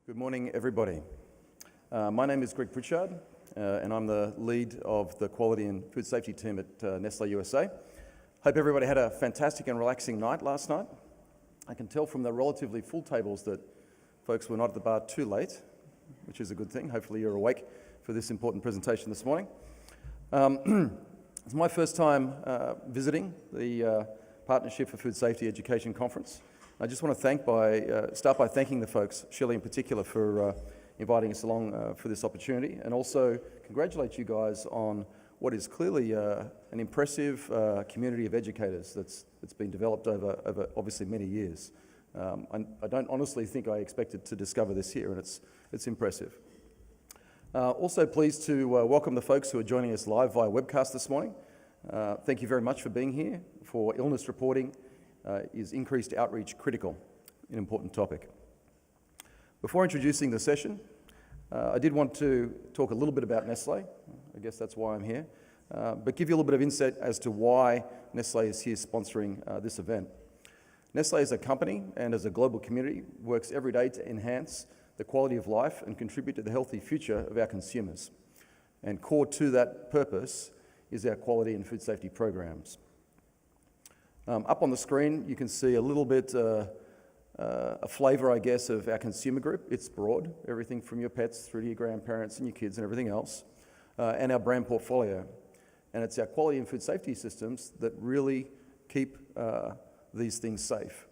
Good morning, everybody. My name is Greg Pritchard, and I'm the lead of the Quality and Food Safety team at Nestle USA. Hope everybody had a fantastic and relaxing night last night. I can tell from the relatively full tables that folks were not at the bar too late, which is a good thing. Hopefully you're awake for this important presentation this morning. It's my first time visiting the Partnership for Food Safety Education Conference. I just want to start by thanking the folks, Shelley in particular, for inviting us along for this opportunity, and also congratulate you guys on what is clearly an impressive community of educators that's been developed over obviously many years. I don't honestly think I expected to discover this here, and it's impressive. Also pleased to welcome the folks who are joining us live via webcast this morning. Thank you very much for being here. For illness reporting, is increased outreach critical? An important topic. Before introducing the session, I did want to talk a little bit about Nestle. I guess that's why I'm here, but give you a little bit of insight as to why Nestle is here sponsoring this event. Nestle as a company and as a global community works every day to enhance the quality of life and contribute to the healthy future of our consumers. And core to that purpose is our quality and food safety programs. Up on the screen, you can see a little bit, a flavour, I guess, of our consumer group. It's broad, everything from your pets through to your grandparents and your kids and everything else, and our brand portfolio. And it's our quality and food safety systems that really keep these things safe,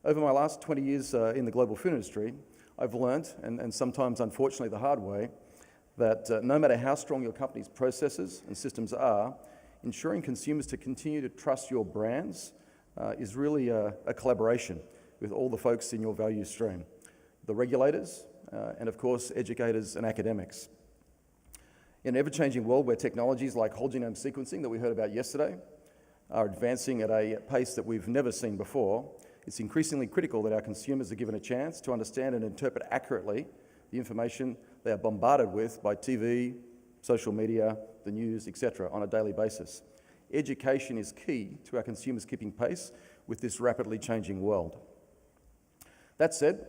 Over my last 20 years in the global food industry, I've learned, and sometimes unfortunately the hard way, that no matter how strong your company's processes and systems are, ensuring consumers to continue to trust your brands is really a collaboration with all the folks in your value stream, the regulators, and of course, educators and academics. In an ever-changing world where technologies like whole genome sequencing that we heard about yesterday are advancing at a pace that we've never seen before, it's increasingly critical that our consumers are given a chance to understand and interpret accurately the information they are bombarded with by TV, social media, the news, etc., on a daily basis. Education is key to our consumers keeping pace with this rapidly changing world. That said,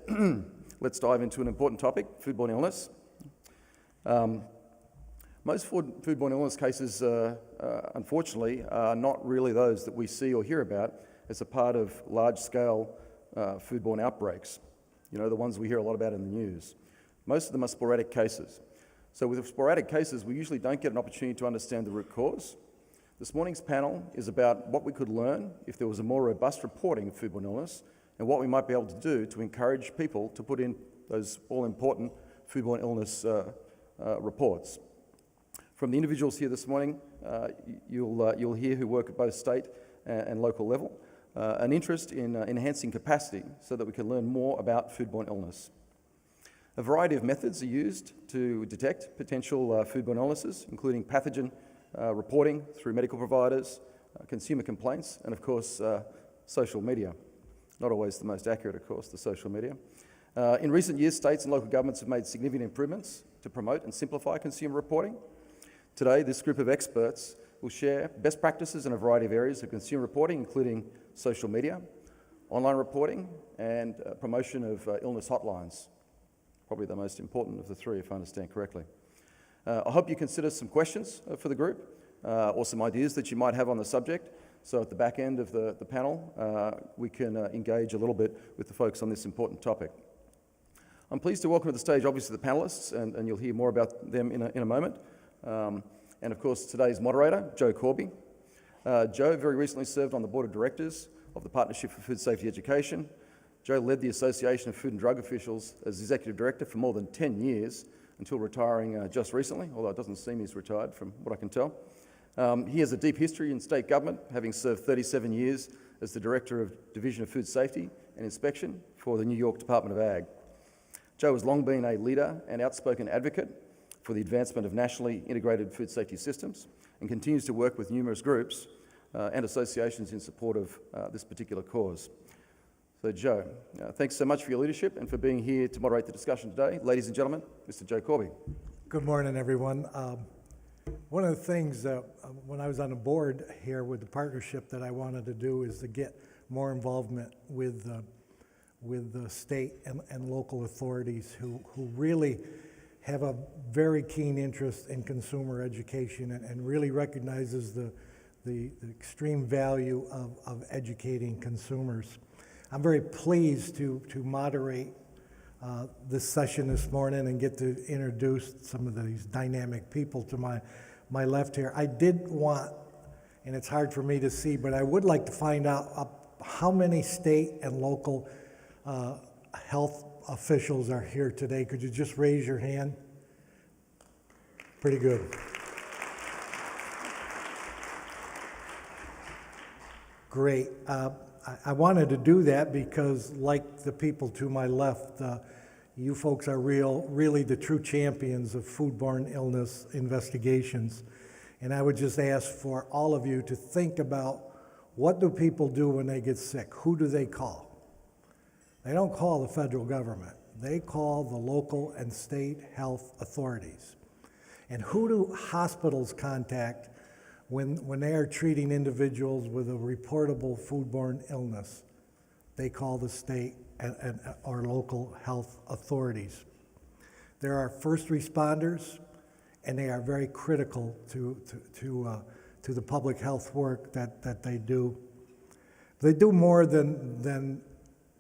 let's dive into an important topic, foodborne illness. Most foodborne illness cases, unfortunately, are not really those that we see or hear about as a part of large-scale foodborne outbreaks. You know, the ones we hear a lot about in the news. Most of them are sporadic cases. So with sporadic cases, we usually don't get an opportunity to understand the root cause. This morning's panel is about what we could learn if there was a more robust reporting of foodborne illness and what we might be able to do to encourage people to put in those all-important foodborne illness reports. From the individuals here this morning, you'll hear who work at both state and local level, an interest in enhancing capacity so that we can learn more about foodborne illness. A variety of methods are used to detect potential foodborne illnesses, including pathogen reporting through medical providers, consumer complaints, and of course, social media. Not always the most accurate, of course, the social media. In recent years, states and local governments have made significant improvements to promote and simplify consumer reporting. Today, this group of experts will share best practices in a variety of areas of consumer reporting, including social media, online reporting, and promotion of illness hotlines. Probably the most important of the three, if I understand correctly. I hope you consider some questions for the group or some ideas that you might have on the subject. So at the back end of the panel, we can engage a little bit with the folks on this important topic. I'm pleased to welcome to the stage, obviously, the panelists, and you'll hear more about them in a moment. And of course, today's moderator, Joe Corby. Joe very recently served on the board of directors of the Partnership for Food Safety Education. Joe led the Association of Food and Drug Officials as Executive Director for more than 10 years until retiring just recently, although it doesn't seem he's retired from what I can tell. He has a deep history in state government, having served 37 years as the Director of Division of Food Safety and Inspection for the New York Department of Ag. Joe has long been a leader and outspoken advocate for the advancement of nationally integrated food safety systems and continues to work with numerous groups and associations in support of this particular cause. So Joe, thanks so much for your leadership and for being here to moderate the discussion today. Ladies and gentlemen, Mr. Joe Corby. Good morning, everyone. One of the things when I was on the board here with the partnership that I wanted to do is to get more involvement with with the state and local authorities who really have a very keen interest in consumer education and really recognizes the extreme value of educating consumers. I'm very pleased to moderate this session this morning and get to introduce some of these dynamic people to my left here. I did want, and it's hard for me to see, but I would like to find out how many state and local health officials are here today. Could you just raise your hand? Pretty good. Great. I wanted to do that because, like the people to my left, you folks are really the true champions of foodborne illness investigations. And I would just ask for all of you to think about, what do people do when they get sick? Who do they call? They don't call the federal government. They call the local and state health authorities. And who do hospitals contact when they are treating individuals with a reportable foodborne illness? They call the state or local health authorities. There are first responders, and they are very critical to the public health work that they do. They do more than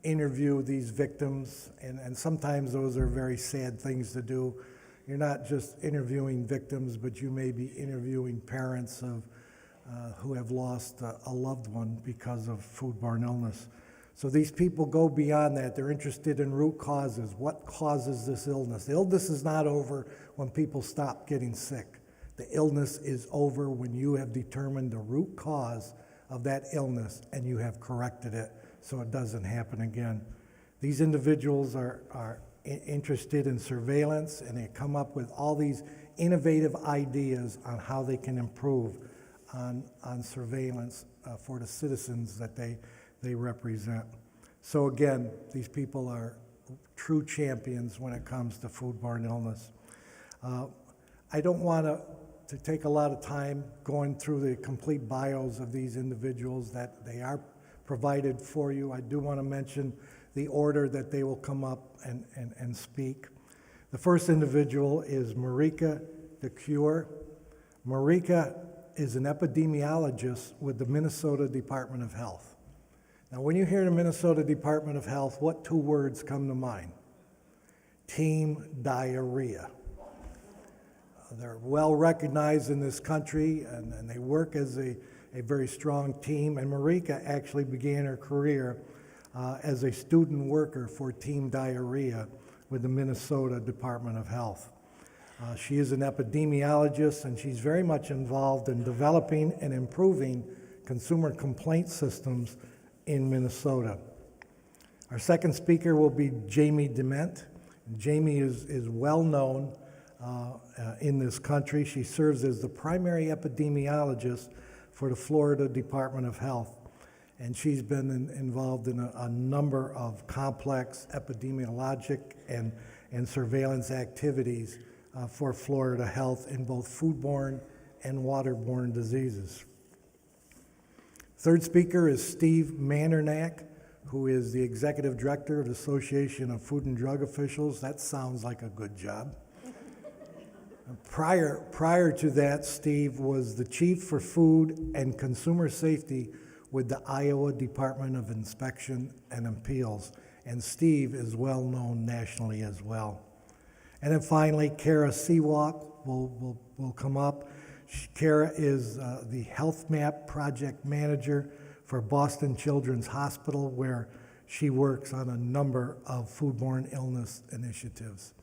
interview these victims, and sometimes those are very sad things to do. You're not just interviewing victims, but you may be interviewing parents of who have lost a loved one because of foodborne illness. So these people go beyond that. They're interested in root causes. What causes this illness? The illness is not over when people stop getting sick. The illness is over when you have determined the root cause of that illness and you have corrected it so it doesn't happen again. These individuals are interested in surveillance, and they come up with all these innovative ideas on how they can improve on surveillance for the citizens that they represent. So again, these people are true champions when it comes to foodborne illness. I don't want to take a lot of time going through the complete bios of these individuals that they are provided for you. I do want to mention the order that they will come up and speak. The first individual is Marijke Decuir. Marijke is an epidemiologist with the Minnesota Department of Health. Now, when you hear the Minnesota Department of Health, what two words come to mind? Team diarrhea. They're well recognized in this country, and they work as a very strong team. And Marijke actually began her career as a student worker for Team Diarrhea with the Minnesota Department of Health. She is an epidemiologist, and she's very much involved in developing and improving consumer complaint systems in Minnesota. Our second speaker will be Jamie DeMent. Jamie is well known in this country. She serves as the primary epidemiologist for the Florida Department of Health. And she's been involved in a number of complex epidemiologic and surveillance activities for Florida Health in both foodborne and waterborne diseases. Third speaker is Steve Mandernach, who is the Executive Director of the Association of Food and Drug Officials. That sounds like a good job. Prior to that, Steve was the Chief for Food and Consumer Safety with the Iowa Department of Inspection and Appeals, and Steve is well known nationally as well. And then finally, Kara Sewalk will come up. Kara is the Health Map Project Manager for Boston Children's Hospital, where she works on a number of foodborne illness initiatives.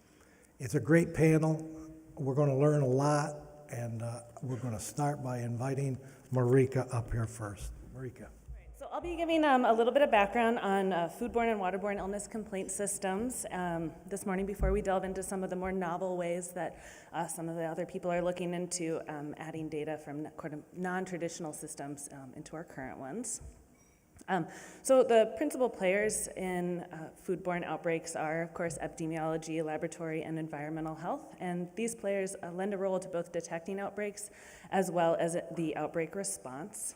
It's a great panel. We're going to learn a lot, and we're going to start by inviting Marijke up here first. Marijke. So I'll be giving a little bit of background on foodborne and waterborne illness complaint systems this morning before we delve into some of the more novel ways that some of the other people are looking into adding data from non-traditional systems into our current ones. So the principal players in foodborne outbreaks are, of course, epidemiology, laboratory, and environmental health. And these players lend a role to both detecting outbreaks as well as the outbreak response.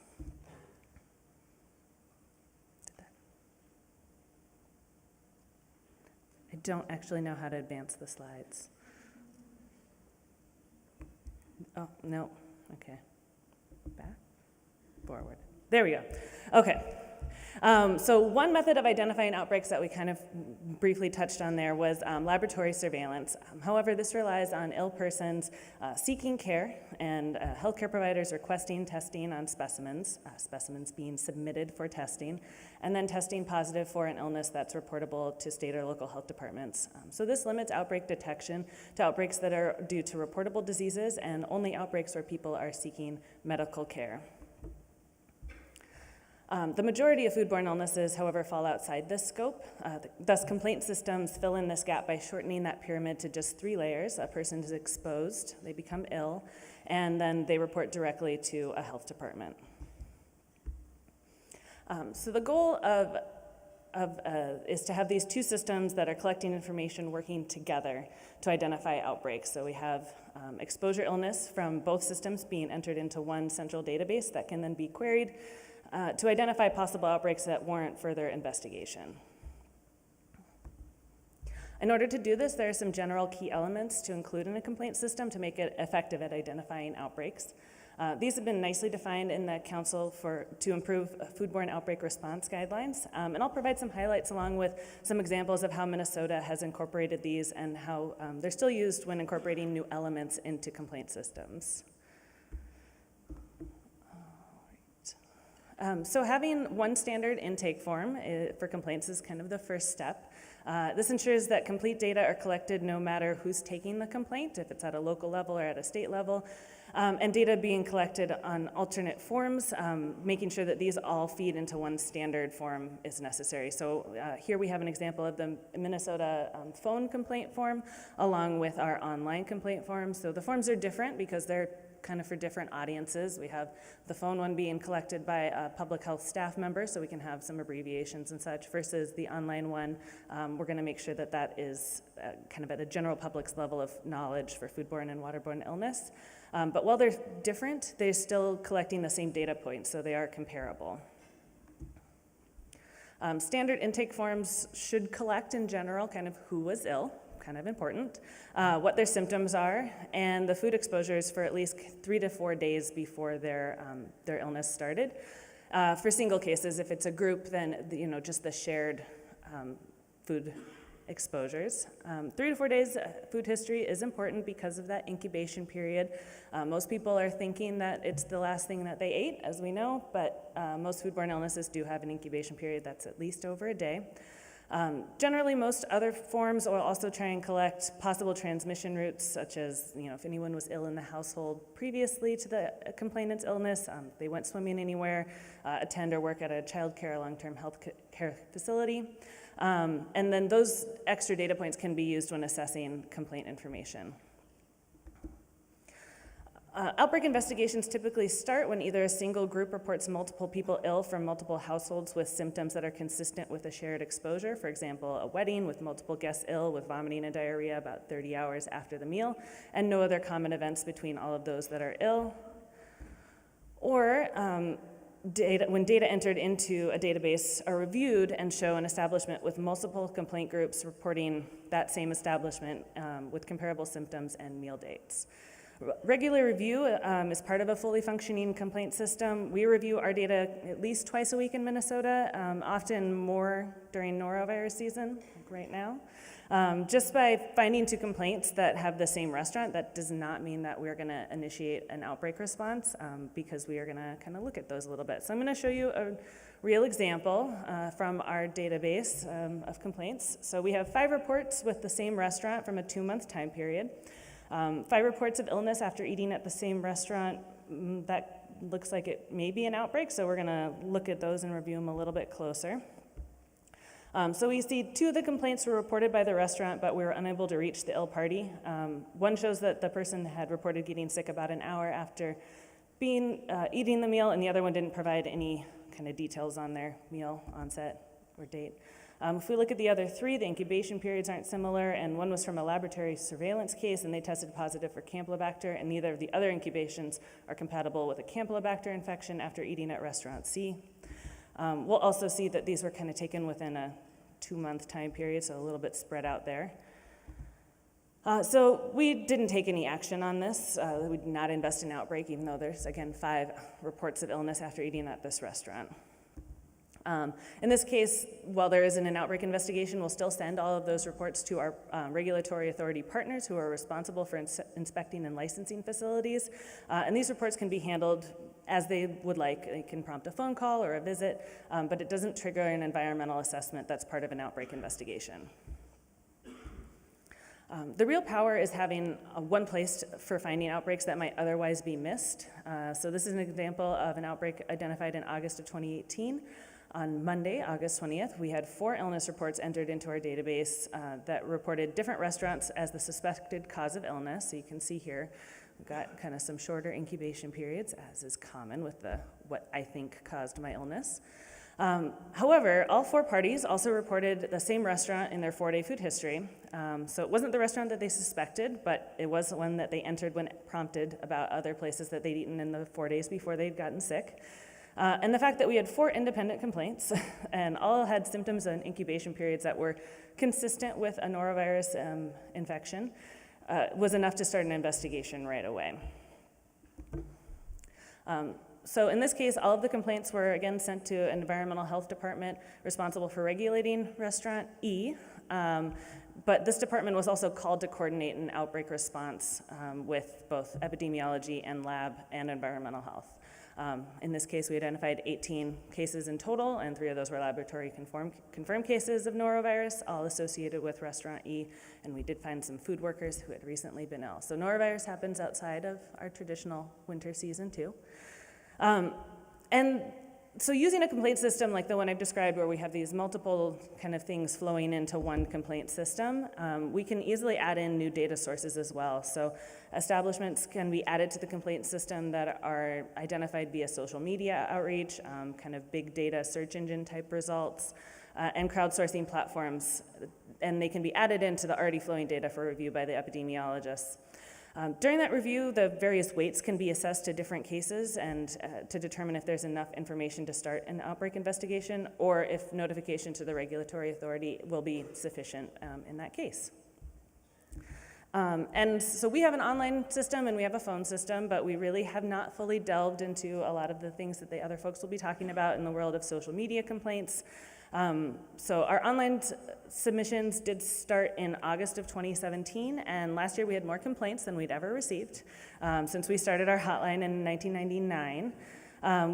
don't actually know how to advance the slides. Oh, no, okay. Back, forward. There we go. Okay. So one method of identifying outbreaks that we kind of briefly touched on there was laboratory surveillance. However, this relies on ill persons seeking care and healthcare providers requesting testing on specimens, specimens being submitted for testing, and then testing positive for an illness that's reportable to state or local health departments. So this limits outbreak detection to outbreaks that are due to reportable diseases and only outbreaks where people are seeking medical care. The majority of foodborne illnesses, however, fall outside this scope. Thus, complaint systems fill in this gap by shortening that pyramid to just 3 layers. A person is exposed, they become ill, and then they report directly to a health department. So the goal is to have these 2 systems that are collecting information working together to identify outbreaks. So we have exposure illness from both systems being entered into one central database that can then be queried to identify possible outbreaks that warrant further investigation. In order to do this, there are some general key elements to include in a complaint system to make it effective at identifying outbreaks. These have been nicely defined in the Council to Improve Foodborne Outbreak Response Guidelines, and I'll provide some highlights along with some examples of how Minnesota has incorporated these and how they're still used when incorporating new elements into complaint systems. So having one standard intake form for complaints is kind of the first step. This ensures that complete data are collected no matter who's taking the complaint, if it's at a local level or at a state level, and data being collected on alternate forms, making sure that these all feed into one standard form is necessary. So here we have an example of the Minnesota phone complaint form along with our online complaint form. So the forms are different because they're kind of for different audiences. We have the phone one being collected by a public health staff member, so we can have some abbreviations and such, versus the online one. We're going to make sure that that is kind of at a general public's level of knowledge for foodborne and waterborne illness. But while they're different, they're still collecting the same data points, so they are comparable. Standard intake forms should collect in general kind of who was ill, kind of important, what their symptoms are, and the food exposures for at least 3 to 4 days before their illness started. For single cases, if it's a group, then just the shared food exposures. 3 to 4 days food history is important because of that incubation period. Most people are thinking that it's the last thing that they ate, as we know, but most foodborne illnesses do have an incubation period that's at least over a day. Generally, most other forms will also try and collect possible transmission routes, such as, if anyone was ill in the household previously to the complainant's illness, they went swimming anywhere, attend or work at a child care or long-term health care facility. And then those extra data points can be used when assessing complaint information. Outbreak investigations typically start when either a single group reports multiple people ill from multiple households with symptoms that are consistent with a shared exposure. For example, a wedding with multiple guests ill with vomiting and diarrhea about 30 hours after the meal, and no other common events between all of those that are ill. Or when data entered into a database are reviewed and show an establishment with multiple complaint groups reporting that same establishment with comparable symptoms and meal dates. Regular review is part of a fully functioning complaint system. We review our data at least twice a week in Minnesota, often more during norovirus season, like right now. Just by finding 2 complaints that have the same restaurant, that does not mean that we're going to initiate an outbreak response because we are going to kind of look at those a little bit. So I'm going to show you a real example from our database of complaints. So we have 5 reports with the same restaurant from a 2-month time period. 5 reports of illness after eating at the same restaurant. That looks like it may be an outbreak, so we're going to look at those and review them a little bit closer. So we see 2 of the complaints were reported by the restaurant, but we were unable to reach the ill party. One shows that the person had reported getting sick about an hour after eating the meal, and the other one didn't provide any kind of details on their meal onset or date. If we look at the other 3, the incubation periods aren't similar, and one was from a laboratory surveillance case, and they tested positive for Campylobacter, and neither of the other incubations are compatible with a Campylobacter infection after eating at restaurant C. We'll also see that these were kind of taken within a 2-month time period, so a little bit spread out there. So we didn't take any action on this. We did not invest in outbreak, even though there's, again, 5 reports of illness after eating at this restaurant. In this case, while there isn't an outbreak investigation, we'll still send all of those reports to our regulatory authority partners who are responsible for inspecting and licensing facilities. And these reports can be handled as they would like. They can prompt a phone call or a visit, but it doesn't trigger an environmental assessment that's part of an outbreak investigation. The real power is having one place for finding outbreaks that might otherwise be missed. So this is an example of an outbreak identified in August of 2018. On Monday, August 20th, we had 4 illness reports entered into our database that reported different restaurants as the suspected cause of illness. So you can see here, we've got kind of some shorter incubation periods, as is common with what I think caused my illness. However, all 4 parties also reported the same restaurant in their 4-day food history. So it wasn't the restaurant that they suspected, but it was the one that they entered when prompted about other places that they'd eaten in the 4 days before they'd gotten sick. And the fact that we had 4 independent complaints and all had symptoms and incubation periods that were consistent with a norovirus infection was enough to start an investigation right away. So in this case, all of the complaints were again sent to an environmental health department responsible for regulating restaurant E. But this department was also called to coordinate an outbreak response with both epidemiology and lab and environmental health. In this case, we identified 18 cases in total, and 3 of those were laboratory confirmed cases of norovirus, all associated with Restaurant E, and we did find some food workers who had recently been ill. So norovirus happens outside of our traditional winter season too. And so using a complaint system like the one I've described, where we have these multiple kind of things flowing into one complaint system, we can easily add in new data sources as well. So establishments can be added to the complaint system that are identified via social media outreach, kind of big data search engine type results, and crowdsourcing platforms. And they can be added into the already flowing data for review by the epidemiologists. During that review, the various weights can be assessed to different cases and to determine if there's enough information to start an outbreak investigation or if notification to the regulatory authority will be sufficient in that case. And so we have an online system and we have a phone system, but we really have not fully delved into a lot of the things that the other folks will be talking about in the world of social media complaints. So our online submissions did start in August of 2017, and last year we had more complaints than we'd ever received. Since we started our hotline in 1999,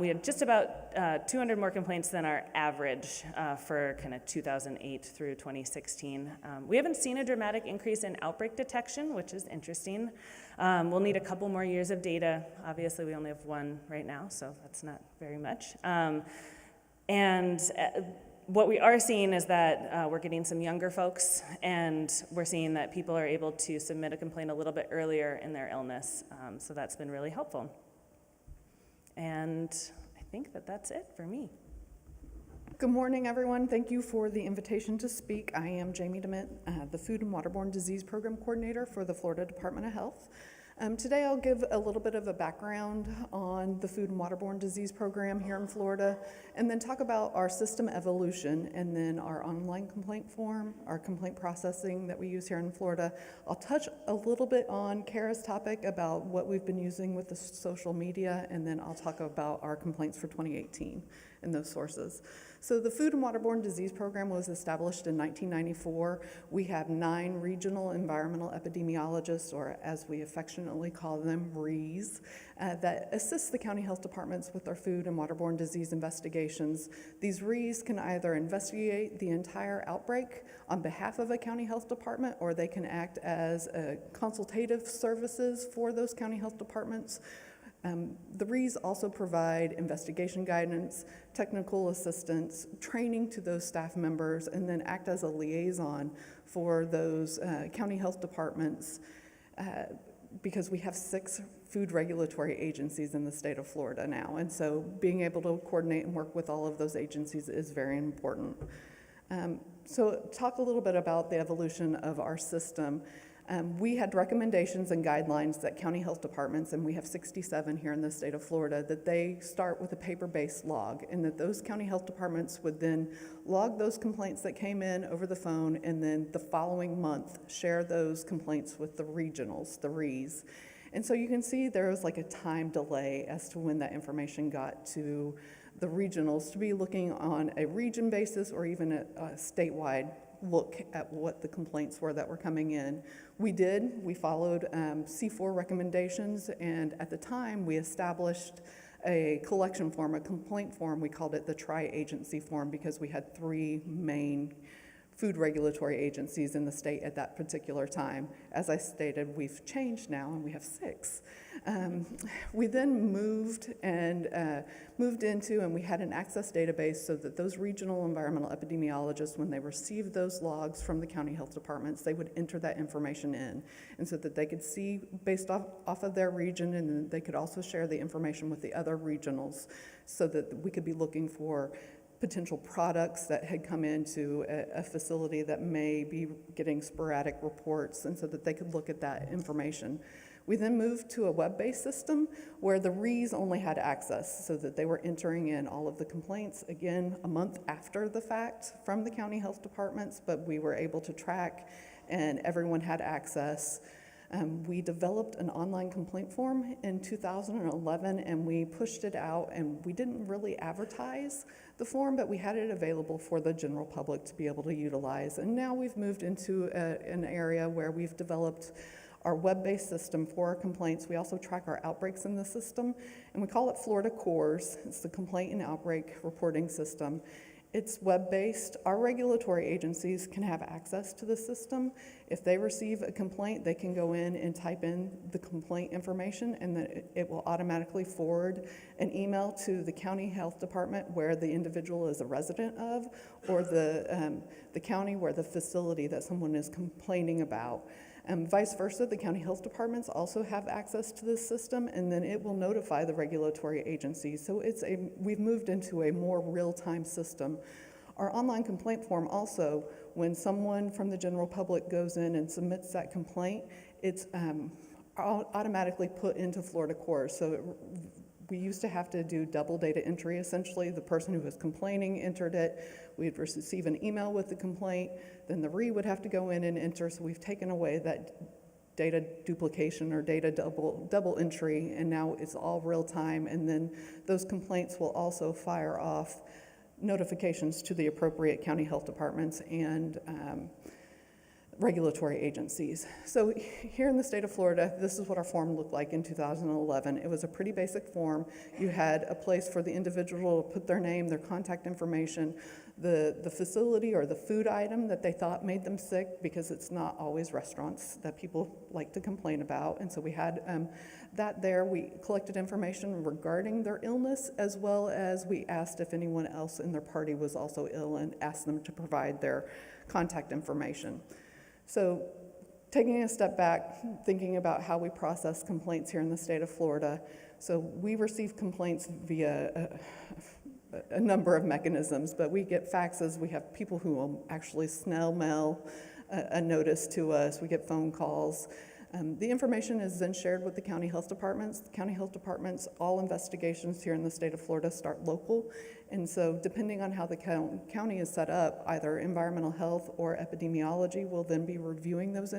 we had just about 200 more complaints than our average for kind of 2008 through 2016. We haven't seen a dramatic increase in outbreak detection, which is interesting. We'll need a couple more years of data. Obviously, we only have 1 right now, so that's not very much. What we are seeing is that we're getting some younger folks, and we're seeing that people are able to submit a complaint a little bit earlier in their illness, so that's been really helpful. And I think that that's it for me. Good morning, everyone. Thank you for the invitation to speak. I am Jamie DeMent, the Food and Waterborne Disease Program Coordinator for the Florida Department of Health. Today I'll give a little bit of a background on the Food and Waterborne Disease Program here in Florida, and then talk about our system evolution, and then our online complaint form, our complaint processing that we use here in Florida. I'll touch a little bit on Kara's topic about what we've been using with the social media, and then I'll talk about our complaints for 2018 and those sources. So the Food and Waterborne Disease Program was established in 1994. We have 9 regional environmental epidemiologists, or as we affectionately call them, REs, that assist the county health departments with their food and waterborne disease investigations. These REs can either investigate the entire outbreak on behalf of a county health department, or they can act as consultative services for those county health departments. The REs also provide investigation guidance, technical assistance, training to those staff members, and then act as a liaison for those county health departments because we have 6 food regulatory agencies in the state of Florida now. And so being able to coordinate and work with all of those agencies is very important. So talk a little bit about the evolution of our system. We had recommendations and guidelines that county health departments, and we have 67 here in the state of Florida, that they start with a paper-based log, and that those county health departments would then log those complaints that came in over the phone, and then the following month share those complaints with the regionals, the REs. And so you can see there was like a time delay as to when that information got to the regionals to be looking on a region basis or even a statewide look at what the complaints were that were coming in. We followed C4 recommendations, and at the time we established a collection form, a complaint form. We called it the tri-agency form because we had 3 main food regulatory agencies in the state at that particular time. As I stated, we've changed now and we have 6. We then moved into, and we had an access database so that those regional environmental epidemiologists, when they received those logs from the county health departments, they would enter that information in, and so that they could see based off of their region, and then they could also share the information with the other regionals so that we could be looking for potential products that had come into a facility that may be getting sporadic reports, and so that they could look at that information. We then moved to a web-based system where the REs only had access, so that they were entering in all of the complaints, again, a month after the fact from the county health departments, but we were able to track and everyone had access. We developed an online complaint form in 2011, and we pushed it out, and we didn't really advertise the form, but we had it available for the general public to be able to utilize. And now we've moved into an area where we've developed our web-based system for our complaints. We also track our outbreaks in the system, and we call it Florida CORS. It's the Complaint and Outbreak Reporting System. It's web-based. Our regulatory agencies can have access to the system. If they receive a complaint, they can go in and type in the complaint information, and then it will automatically forward an email to the county health department where the individual is a resident of, or the county where the facility that someone is complaining about. Vice versa, the county health departments also have access to this system, and then it will notify the regulatory agencies. So we've moved into a more real-time system. Our online complaint form also, when someone from the general public goes in and submits that complaint, it's automatically put into Florida CORS. So we used to have to do double data entry, essentially. The person who was complaining entered it. We'd receive an email with the complaint. Then the RE would have to go in and enter. So we've taken away that data duplication or data double entry, and now it's all real time. And then those complaints will also fire off notifications to the appropriate county health departments and regulatory agencies. So here in the state of Florida, this is what our form looked like in 2011. It was a pretty basic form. You had a place for the individual to put their name, their contact information, the facility or the food item that they thought made them sick, because it's not always restaurants that people like to complain about. And so we had that there. We collected information regarding their illness, as well as we asked if anyone else in their party was also ill and asked them to provide their contact information. So taking a step back, thinking about how we process complaints here in the state of Florida. So we receive complaints via a number of mechanisms, but we get faxes. We have people who will actually snail mail a notice to us. We get phone calls. The information is then shared with the county health departments. The county health departments, all investigations here in the state of Florida start local. And so depending on how the county is set up, either environmental health or epidemiology will then be reviewing those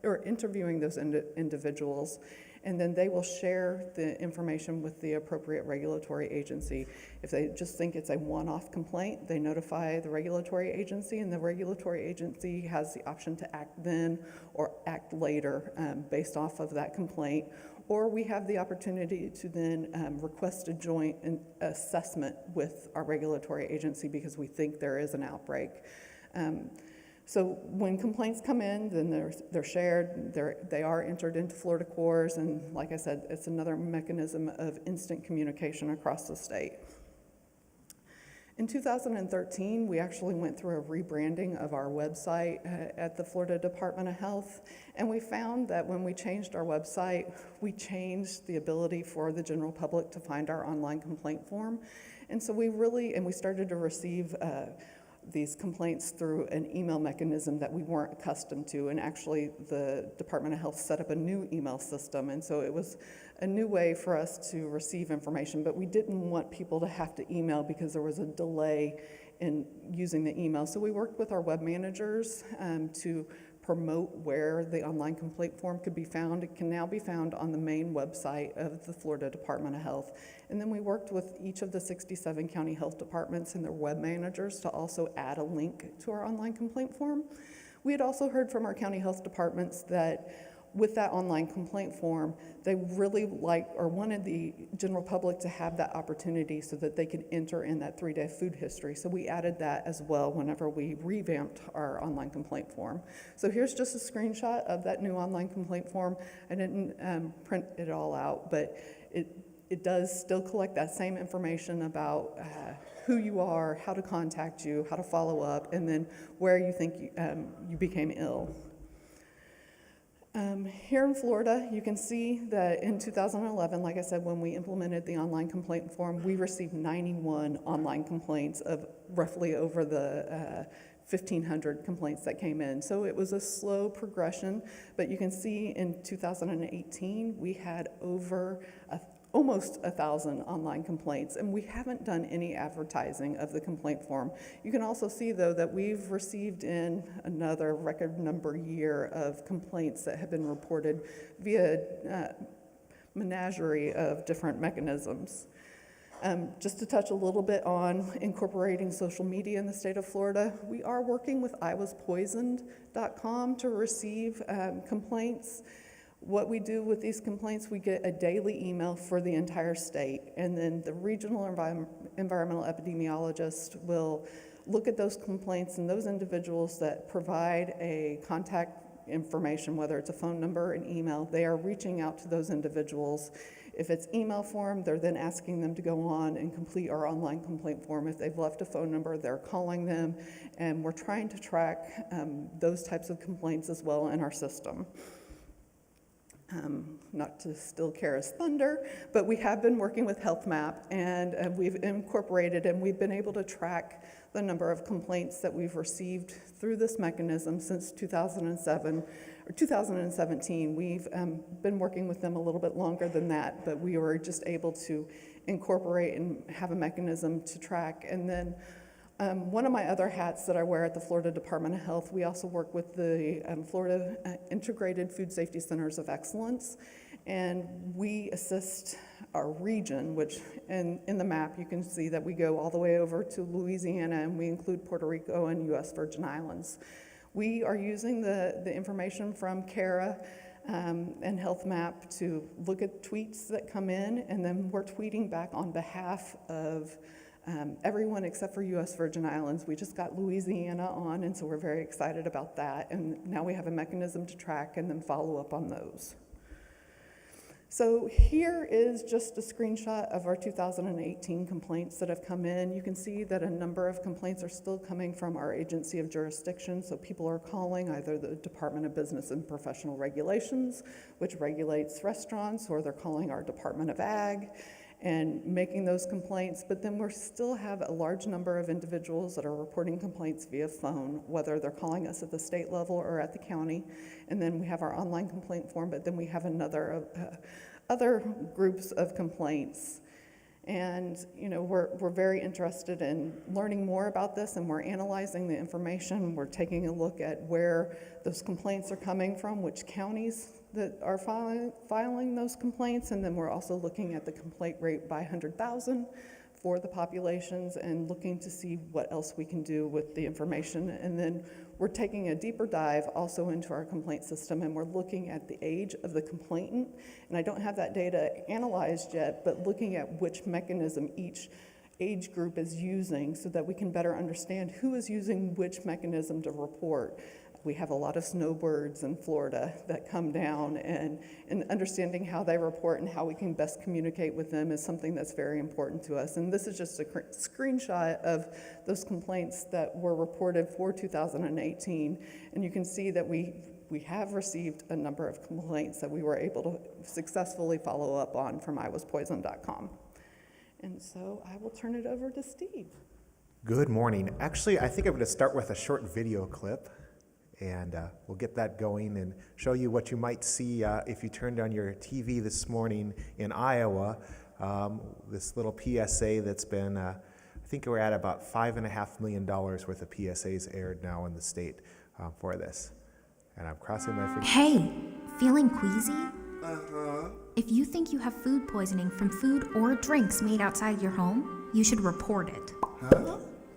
or interviewing those individuals, and then they will share the information with the appropriate regulatory agency. If they just think it's a one-off complaint, they notify the regulatory agency, and the regulatory agency has the option to act then or act later based off of that complaint. Or we have the opportunity to then request a joint assessment with our regulatory agency because we think there is an outbreak. So when complaints come in, then they're shared, they are entered into Florida CORS, and like I said, it's another mechanism of instant communication across the state. In 2013, we actually went through a rebranding of our website at the Florida Department of Health, and we found that when we changed our website, we changed the ability for the general public to find our online complaint form. And so we started to receive these complaints through an email mechanism that we weren't accustomed to. And actually, the Department of Health set up a new email system. And so it was a new way for us to receive information, but we didn't want people to have to email because there was a delay in using the email. So we worked with our web managers to promote where the online complaint form could be found. It can now be found on the main website of the Florida Department of Health. And then we worked with each of the 67 county health departments and their web managers to also add a link to our online complaint form. We had also heard from our county health departments that with that online complaint form, they really liked or wanted the general public to have that opportunity so that they could enter in that 3-day food history. So we added that as well whenever we revamped our online complaint form. So here's just a screenshot of that new online complaint form. I didn't print it all out, but it does still collect that same information about who you are, how to contact you, how to follow up, and then where you think you became ill. Here in Florida, you can see that in 2011, like I said, when we implemented the online complaint form, we received 91 online complaints of roughly over the 1,500 complaints that came in. So it was a slow progression, but you can see in 2018, we had over almost 1,000 online complaints, and we haven't done any advertising of the complaint form. You can also see, though, that we've received in another record number year of complaints that have been reported via menagerie of different mechanisms. Just to touch a little bit on incorporating social media in the state of Florida, we are working with iwaspoisoned.com to receive complaints. What we do with these complaints, we get a daily email for the entire state, and then the regional environmental epidemiologist will look at those complaints and those individuals that provide a contact information, whether it's a phone number, an email. They are reaching out to those individuals. If it's email form, they're then asking them to go on and complete our online complaint form. If they've left a phone number, they're calling them, and we're trying to track those types of complaints as well in our system. Not to steal Kara's thunder, but we have been working with HealthMap, and we've incorporated and we've been able to track the number of complaints that we've received through this mechanism since 2017. We've been working with them a little bit longer than that, but we were just able to incorporate and have a mechanism to track. And then one of my other hats that I wear at the Florida Department of Health, we also work with the Florida Integrated Food Safety Centers of Excellence, and we assist our region, which in the map you can see that we go all the way over to Louisiana, and we include Puerto Rico and U.S. Virgin Islands. We are using the information from Kara and HealthMap to look at tweets that come in, and then we're tweeting back on behalf of everyone except for U.S. Virgin Islands. We just got Louisiana on, and so we're very excited about that. And now we have a mechanism to track and then follow up on those. So here is just a screenshot of our 2018 complaints that have come in. You can see that a number of complaints are still coming from our agency of jurisdiction. So people are calling either the Department of Business and Professional Regulations, which regulates restaurants, or they're calling our Department of Ag and making those complaints. But then we still have a large number of individuals that are reporting complaints via phone, whether they're calling us at the state level or at the county. And then we have our online complaint form, but then we have other groups of complaints. And we're very interested in learning more about this, and we're analyzing the information. We're taking a look at where those complaints are coming from, which counties that are filing those complaints, and then we're also looking at the complaint rate by 100,000 for the populations and looking to see what else we can do with the information. And then we're taking a deeper dive also into our complaint system, and we're looking at the age of the complainant. And I don't have that data analyzed yet, but looking at which mechanism each age group is using so that we can better understand who is using which mechanism to report. We have a lot of snowbirds in Florida that come down, and understanding how they report and how we can best communicate with them is something that's very important to us. And this is just a screenshot of those complaints that were reported for 2018. And you can see that we have received a number of complaints that we were able to successfully follow up on from iwaspoisoned.com. And so I will turn it over to Steve. Good morning. Actually, I think I'm going to start with a short video clip, and we'll get that going and show you what you might see if you turned on your TV this morning in Iowa. This little PSA that's been, I think we're at about $5.5 million worth of PSAs aired now in the state for this. And I'm crossing my fingers. Hey, feeling queasy? If you think you have food poisoning from food or drinks made outside your home, you should report it.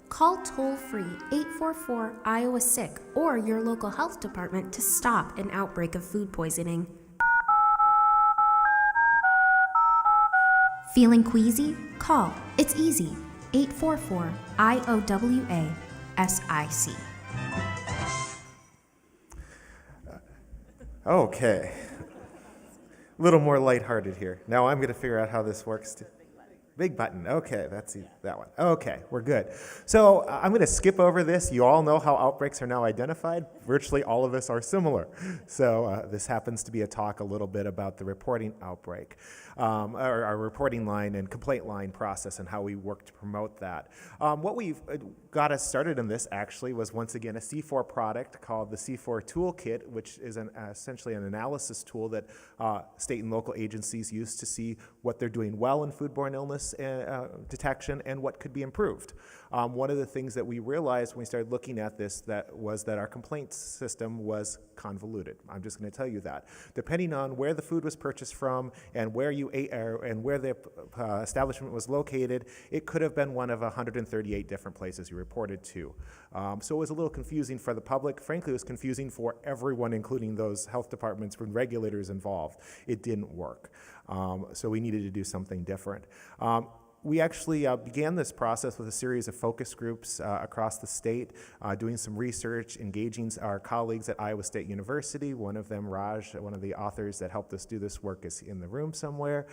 Call toll-free 844-IOWA-SICK or your local health department to stop an outbreak of food poisoning. Feeling queasy? Call. It's easy. 844-IOWA-SIC. Okay. A little more lighthearted here. Now I'm going to figure out how this works. Big button. Okay, that's that one. Okay, we're good. So I'm going to skip over this. You all know how outbreaks are now identified. Virtually all of us are similar. So this happens to be a talk a little bit about the reporting outbreak, our reporting line and complaint line process and how we work to promote that. What we've got us started in this actually was once again a C4 product called the C4 Toolkit, which is essentially an analysis tool that state and local agencies use to see what they're doing well in foodborne illness detection and what could be improved. One of the things that we realized when we started looking at this was that our complaints system was convoluted. I'm just going to tell you that. Depending on where the food was purchased from and where you ate and where the establishment was located, it could have been one of 138 different places you reported to. So it was a little confusing for the public. Frankly, it was confusing for everyone, including those health departments and regulators involved. It didn't work. So we needed to do something different. We actually began this process with a series of focus groups across the state, doing some research, engaging our colleagues at Iowa State University. One of them, Raj, one of the authors that helped us do this work, is in the room somewhere.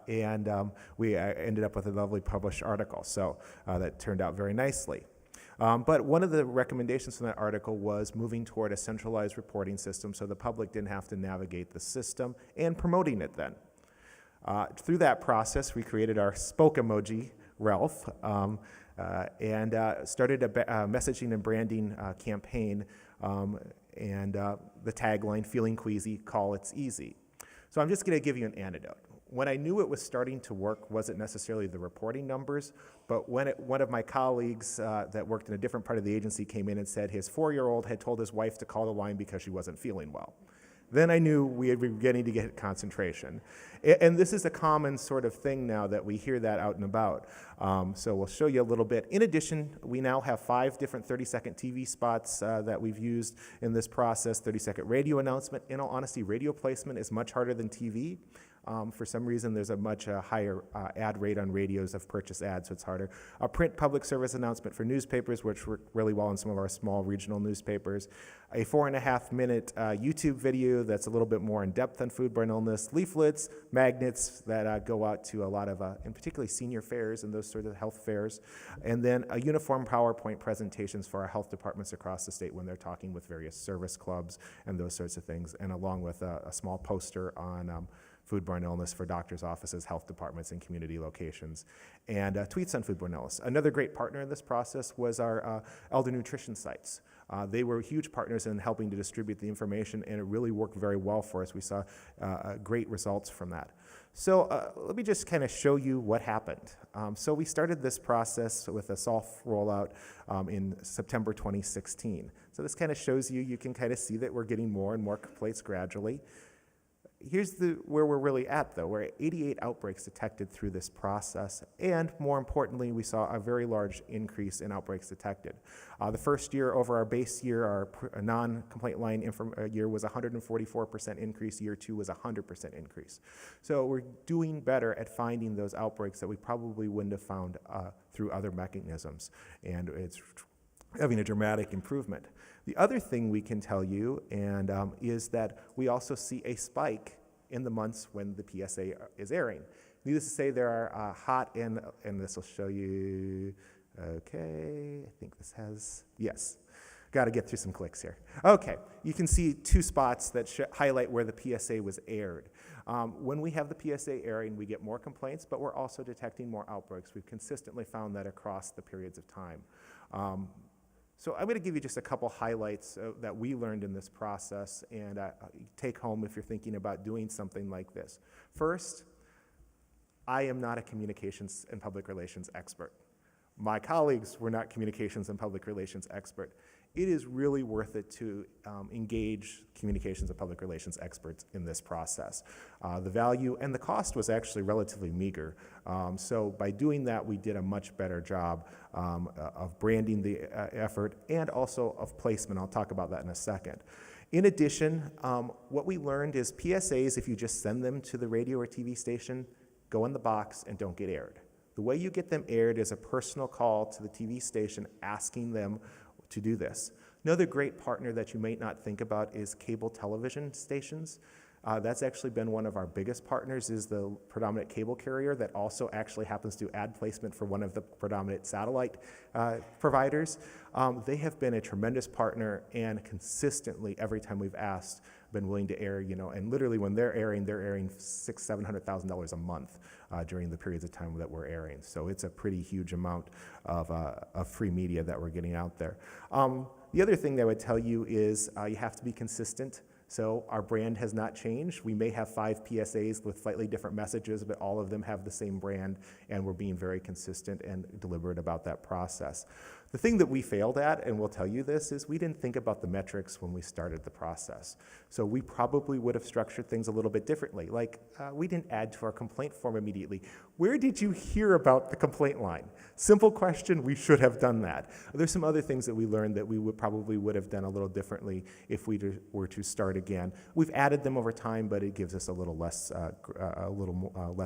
And we ended up with a lovely published article. So that turned out very nicely. But one of the recommendations from that article was moving toward a centralized reporting system so the public didn't have to navigate the system and promoting it then. Through that process, we created our spoke emoji, Ralph, and started a messaging and branding campaign and the tagline, feeling queasy, call it's easy. So I'm just going to give you an anecdote. When I knew it was starting to work wasn't necessarily the reporting numbers, but when one of my colleagues that worked in a different part of the agency came in and said his 4-year-old had told his wife to call the line because she wasn't feeling well. Then I knew we were beginning to get concentration. And this is a common sort of thing now that we hear that out and about. So we'll show you a little bit. In addition, we now have 5 different 30-second TV spots that we've used in this process, 30-second radio announcement. In all honesty, radio placement is much harder than TV. For some reason, there's a much higher ad rate on radios of purchase ads, so it's harder. A print public service announcement for newspapers, which work really well in some of our small regional newspapers. A 4.5-minute YouTube video that's a little bit more in depth on foodborne illness. Leaflets, magnets that go out to a lot of, and particularly senior fairs and those sort of health fairs. And then a uniform PowerPoint presentations for our health departments across the state when they're talking with various service clubs and those sorts of things, and along with a small poster on foodborne illness for doctors' offices, health departments, and community locations, and tweets on foodborne illness. Another great partner in this process was our elder nutrition sites. They were huge partners in helping to distribute the information, and it really worked very well for us. We saw great results from that. So let me just kind of show you what happened. So we started this process with a soft rollout in September 2016. So this kind of shows you can kind of see that we're getting more and more complaints gradually. Here's where we're really at, though. We're at 88 outbreaks detected through this process, and more importantly, we saw a very large increase in outbreaks detected. The first year over our base year, our non-complaint line year was 144% increase. Year 2 was 100% increase. So we're doing better at finding those outbreaks that we probably wouldn't have found through other mechanisms, and it's having a dramatic improvement. The other thing we can tell you is that we also see a spike in the months when the PSA is airing. Needless to say, there are hot and this will show you, okay, I think this has, yes. Got to get through some clicks here. Okay, you can see 2 spots that highlight where the PSA was aired. When we have the PSA airing, we get more complaints, but we're also detecting more outbreaks. We've consistently found that across the periods of time. So I'm going to give you just a couple highlights that we learned in this process and take home if you're thinking about doing something like this. First, I am not a communications and public relations expert. My colleagues were not communications and public relations expert. It is really worth it to engage communications and public relations experts in this process. The value and the cost was actually relatively meager. So by doing that, we did a much better job of branding the effort and also of placement. I'll talk about that in a second. In addition, what we learned is PSAs, if you just send them to the radio or TV station, go in the box and don't get aired. The way you get them aired is a personal call to the TV station asking them to do this. Another great partner that you may not think about is cable television stations. That's actually been one of our biggest partners, is the predominant cable carrier that also actually happens to ad placement for one of the predominant satellite providers. They have been a tremendous partner and consistently, every time we've asked, been willing to air, and literally when they're airing $600,000-$700,000 a month during the periods of time that we're airing. So it's a pretty huge amount of free media that we're getting out there. The other thing that I would tell you is you have to be consistent. So our brand has not changed. We may have 5 PSAs with slightly different messages, but all of them have the same brand, and we're being very consistent and deliberate about that process. The thing that we failed at, and we'll tell you this, is we didn't think about the metrics when we started the process. So we probably would have structured things a little bit differently. Like, we didn't add to our complaint form immediately. Where did you hear about the complaint line? Simple question, we should have done that. There's some other things that we learned that we probably would have done a little differently if we were to start again. We've added them over time, but it gives us a little less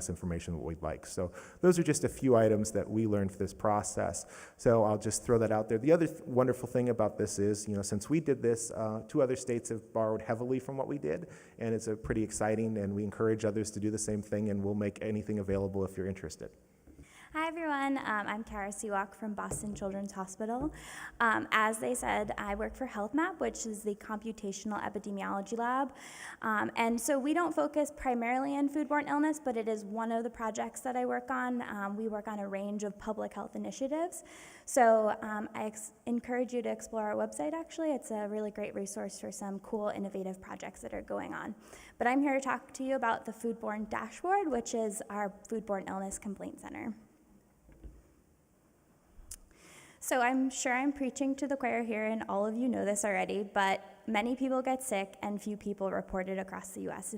information than what we'd like. So those are just a few items that we learned for this process. So I'll just throw that out there. The other wonderful thing about this is, since we did this, 2 other states have borrowed heavily from what we did, and it's a pretty exciting, and we encourage others to do the same thing, and we'll make anything available if you're interested. Hi everyone, I'm Sewalk from Boston Children's Hospital. As they said, I work for HealthMap, which is the computational epidemiology lab. And so we don't focus primarily on foodborne illness, but it is one of the projects that I work on. We work on a range of public health initiatives. So I encourage you to explore our website, actually. It's a really great resource for some cool, innovative projects that are going on. But I'm here to talk to you about the Foodborne Dashboard, which is our Foodborne Illness Complaint Center. So I'm sure I'm preaching to the choir here, and all of you know this already, but many people get sick and few people report it across the U.S.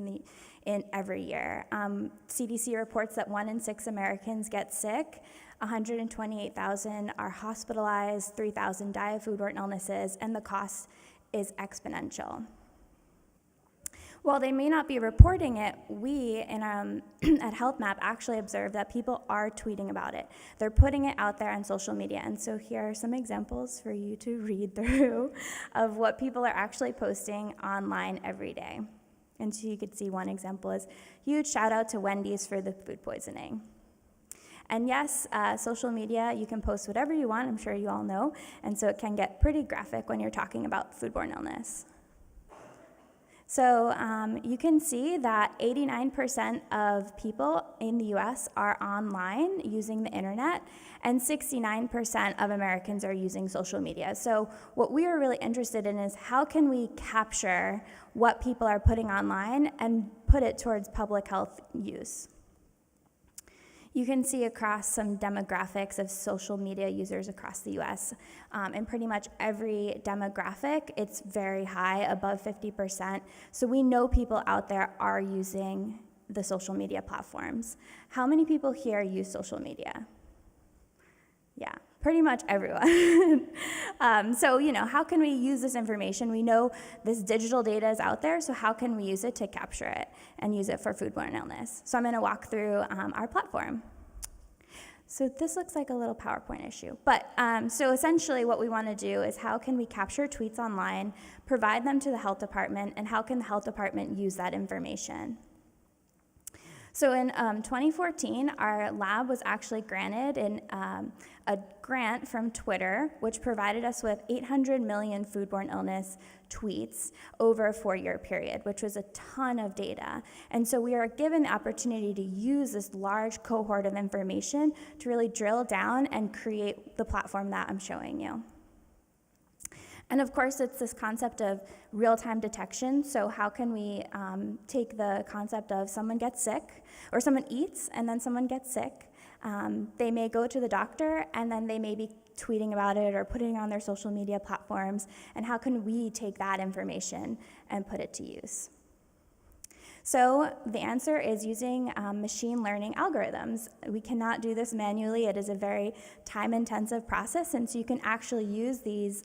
in every year. CDC reports that 1 in 6 Americans get sick, 128,000 are hospitalized, 3,000 die of foodborne illnesses, and the cost is exponential. While they may not be reporting it, we at HealthMap actually observe that people are tweeting about it. They're putting it out there on social media. And so here are some examples for you to read through of what people are actually posting online every day. And so you could see one example is, huge shout out to Wendy's for the food poisoning. And yes, social media, you can post whatever you want, I'm sure you all know. And so it can get pretty graphic when you're talking about foodborne illness. So you can see that 89% of people in the US are online using the internet, and 69% of Americans are using social media. So what we are really interested in is how can we capture what people are putting online and put it towards public health use. You can see across some demographics of social media users across the US. In pretty much every demographic, it's very high, above 50%. So we know people out there are using the social media platforms. How many people here use social media? Yeah, pretty much everyone. So, how can we use this information? We know this digital data is out there, so how can we use it to capture it and use it for foodborne illness? So I'm gonna walk through our platform. So this looks like a little PowerPoint issue. But so essentially what we wanna do is how can we capture tweets online, provide them to the health department, and how can the health department use that information? So in 2014, our lab was actually granted a grant from Twitter, which provided us with 800 million foodborne illness tweets over a 4-year period, which was a ton of data. And so we are given the opportunity to use this large cohort of information to really drill down and create the platform that I'm showing you. And of course, it's this concept of real-time detection. So how can we take the concept of someone gets sick, or someone eats and then someone gets sick. They may go to the doctor and then they may be tweeting about it or putting it on their social media platforms. And how can we take that information and put it to use? So the answer is using machine learning algorithms. We cannot do this manually. It is a very time-intensive process, and so you can actually use these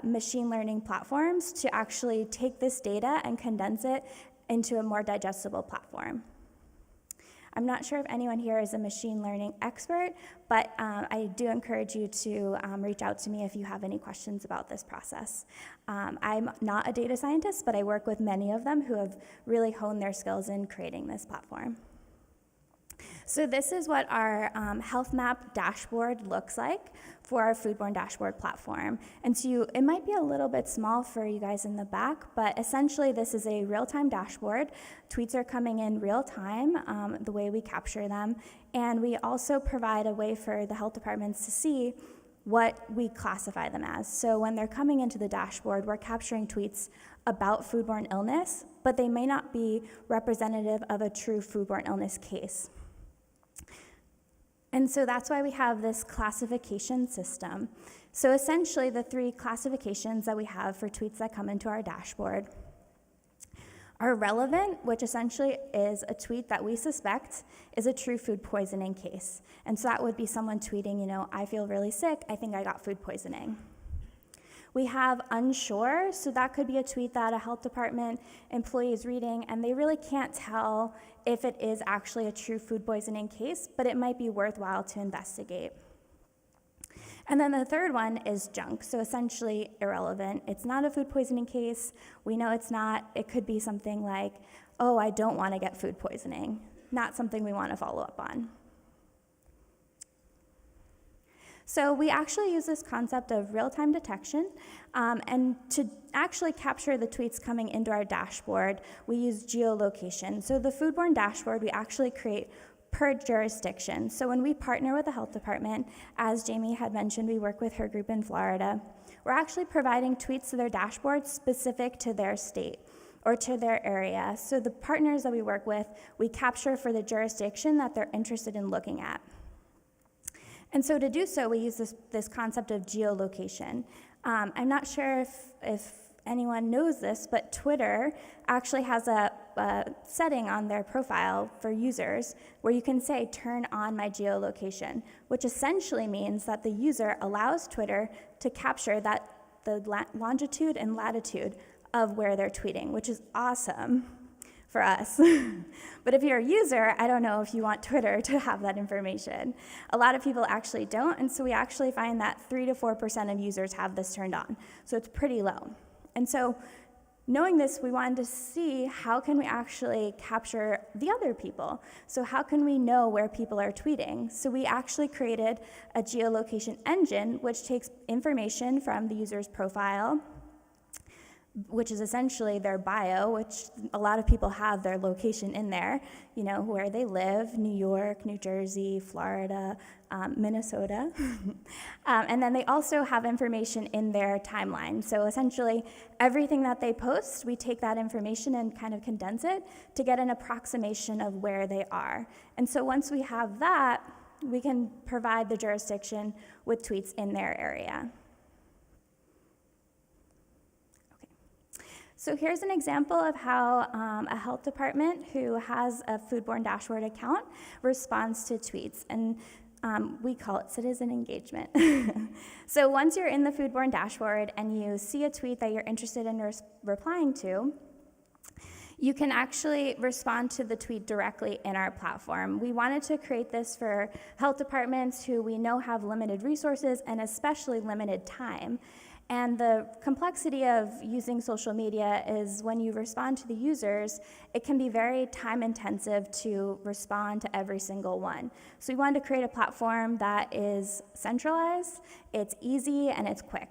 machine learning platforms to actually take this data and condense it into a more digestible platform. I'm not sure if anyone here is a machine learning expert, but I do encourage you to reach out to me if you have any questions about this process. I'm not a data scientist, but I work with many of them who have really honed their skills in creating this platform. So this is what our health map dashboard looks like for our foodborne dashboard platform. And so it might be a little bit small for you guys in the back, but essentially this is a real-time dashboard. Tweets are coming in real time, the way we capture them. And we also provide a way for the health departments to see what we classify them as. So when they're coming into the dashboard, we're capturing tweets about foodborne illness, but they may not be representative of a true foodborne illness case. And so that's why we have this classification system. So essentially the 3 classifications that we have for tweets that come into our dashboard are relevant, which essentially is a tweet that we suspect is a true food poisoning case. And so that would be someone tweeting, you know, I feel really sick, I think I got food poisoning. We have unsure, so that could be a tweet that a health department employee is reading and they really can't tell if it is actually a true food poisoning case, but it might be worthwhile to investigate. And then the third one is junk, so essentially irrelevant. It's not a food poisoning case. We know it's not. It could be something like, oh, I don't want to get food poisoning. Not something we want to follow up on. So we actually use this concept of real-time detection, and to actually capture the tweets coming into our dashboard, we use geolocation. So the foodborne dashboard, we actually create per jurisdiction. So when we partner with the health department, as Jamie had mentioned, we work with her group in Florida, we're actually providing tweets to their dashboard specific to their state or to their area. So the partners that we work with, we capture for the jurisdiction that they're interested in looking at. And so to do so, we use this concept of geolocation. I'm not sure if anyone knows this, but Twitter actually has a setting on their profile for users where you can say, turn on my geolocation, which essentially means that the user allows Twitter to capture the longitude and latitude of where they're tweeting, which is awesome for us. But if you're a user, I don't know if you want Twitter to have that information. A lot of people actually don't, and so we actually find that 3 to 4% of users have this turned on. So it's pretty low. And so knowing this, we wanted to see how can we actually capture the other people? So how can we know where people are tweeting? So we actually created a geolocation engine which takes information from the user's profile, which is essentially their bio, which a lot of people have their location in there, you know, where they live, New York, New Jersey, Florida, Minnesota. And then they also have information in their timeline. So essentially, everything that they post, we take that information and kind of condense it to get an approximation of where they are. And so once we have that, we can provide the jurisdiction with tweets in their area. So here's an example of how a health department who has a foodborne dashboard account responds to tweets, and we call it citizen engagement. So once you're in the foodborne dashboard and you see a tweet that you're interested in replying to, you can actually respond to the tweet directly in our platform. We wanted to create this for health departments who we know have limited resources and especially limited time. And the complexity of using social media is when you respond to the users, it can be very time intensive to respond to every single one. So we wanted to create a platform that is centralized, it's easy, and it's quick.